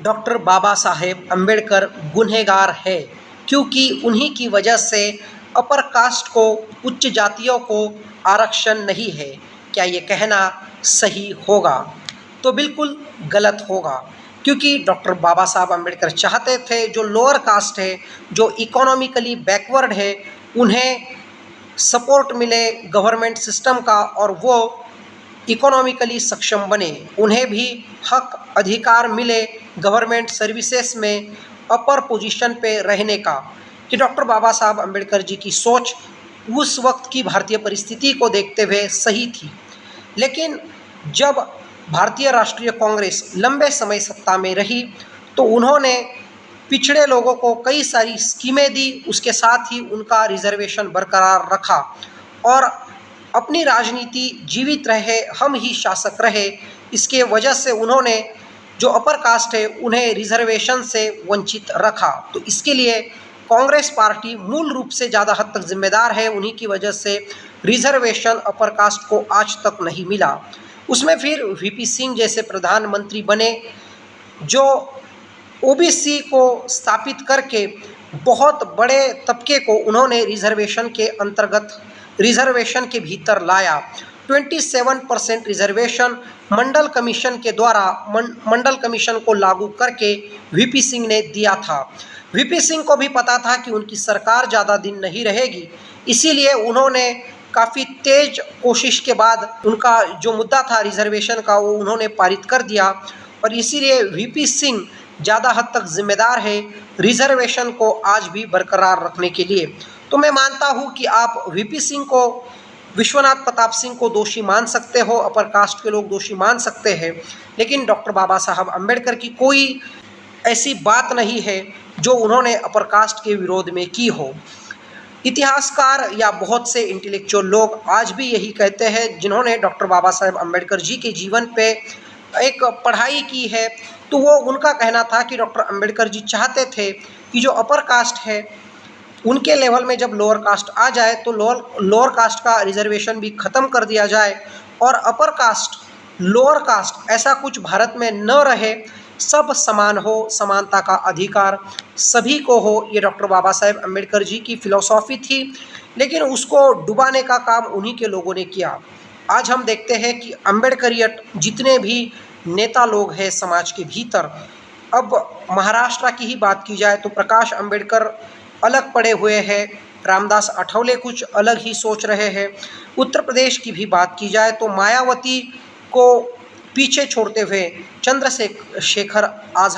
Doctor Baba Saheb Ambedkar गुनहगार है, क्योंकि उन्हीं की वजह से अपर कास्ट को, उच्च जातियों को आरक्षण नहीं है। क्या ये कहना सही होगा? तो बिल्कुल गलत होगा, क्योंकि डॉक्टर बाबा साहब अम्बेडकर चाहते थे जो लोअर कास्ट है, जो इकोनॉमिकली बैकवर्ड है, उन्हें सपोर्ट मिले गवर्नमेंट सिस्टम का और वो इकोनॉमिकली सक्षम बने, उन्हें भी हक अधिकार मिले गवर्नमेंट सर्विसेज में अपर पोजीशन पे रहने का। कि डॉक्टर बाबा साहब अम्बेडकर जी की सोच उस वक्त की भारतीय परिस्थिति को देखते हुए सही थी। लेकिन जब भारतीय राष्ट्रीय कांग्रेस लंबे समय सत्ता में रही तो उन्होंने पिछड़े लोगों को कई सारी स्कीमें दी, उसके साथ ही उनका रिजर्वेशन बरकरार रखा और अपनी राजनीति जीवित रहे, हम ही शासक रहे। इसके वजह से उन्होंने जो अपर कास्ट है उन्हें रिजर्वेशन से वंचित रखा। तो इसके लिए कांग्रेस पार्टी मूल रूप से ज़्यादा हद तक जिम्मेदार है, उन्हीं की वजह से रिजर्वेशन अपर कास्ट को आज तक नहीं मिला। उसमें फिर वीपी सिंह जैसे प्रधानमंत्री बने, जो ओबीसी को स्थापित करके बहुत बड़े तबके को उन्होंने रिजर्वेशन के अंतर्गत, रिजर्वेशन के भीतर लाया। 27% रिजर्वेशन मंडल कमीशन के द्वारा मंडल कमीशन को लागू करके वीपी सिंह ने दिया था। वीपी सिंह को भी पता था कि उनकी सरकार ज़्यादा दिन नहीं रहेगी, इसीलिए उन्होंने काफ़ी तेज कोशिश के बाद उनका जो मुद्दा था रिजर्वेशन का वो उन्होंने पारित कर दिया। और इसीलिए वीपी सिंह ज़्यादा हद तक जिम्मेदार है रिजर्वेशन को आज भी बरकरार रखने के लिए। तो मैं मानता हूँ कि आप वीपी सिंह को, विश्वनाथ प्रताप सिंह को दोषी मान सकते हो, अपर कास्ट के लोग दोषी मान सकते हैं, लेकिन डॉक्टर बाबा साहब अम्बेडकर की कोई ऐसी बात नहीं है जो उन्होंने अपर कास्ट के विरोध में की हो। इतिहासकार या बहुत से इंटेलेक्चुअल लोग आज भी यही कहते हैं, जिन्होंने डॉक्टर बाबा साहेब अम्बेडकर जी के जीवन पे एक पढ़ाई की है, तो वो उनका कहना था कि डॉक्टर अम्बेडकर जी चाहते थे कि जो अपर कास्ट है उनके लेवल में जब लोअर कास्ट आ जाए तो लोअर कास्ट का रिजर्वेशन भी ख़त्म कर दिया जाए और अपर कास्ट, लोअर कास्ट ऐसा कुछ भारत में न रहे, सब समान हो, समानता का अधिकार सभी को हो। ये डॉक्टर बाबा साहेब अम्बेडकर जी की फिलॉसफी थी, लेकिन उसको डुबाने का काम उन्हीं के लोगों ने किया। आज हम देखते हैं कि अम्बेडकरियट जितने भी नेता लोग हैं समाज के भीतर, अब महाराष्ट्र की ही बात की जाए तो प्रकाश अम्बेडकर अलग पड़े हुए हैं, रामदास आठवले कुछ अलग ही सोच रहे हैं। उत्तर प्रदेश की भी बात की जाए तो मायावती को पीछे छोड़ते हुए चंद्रशेखर आज़ाद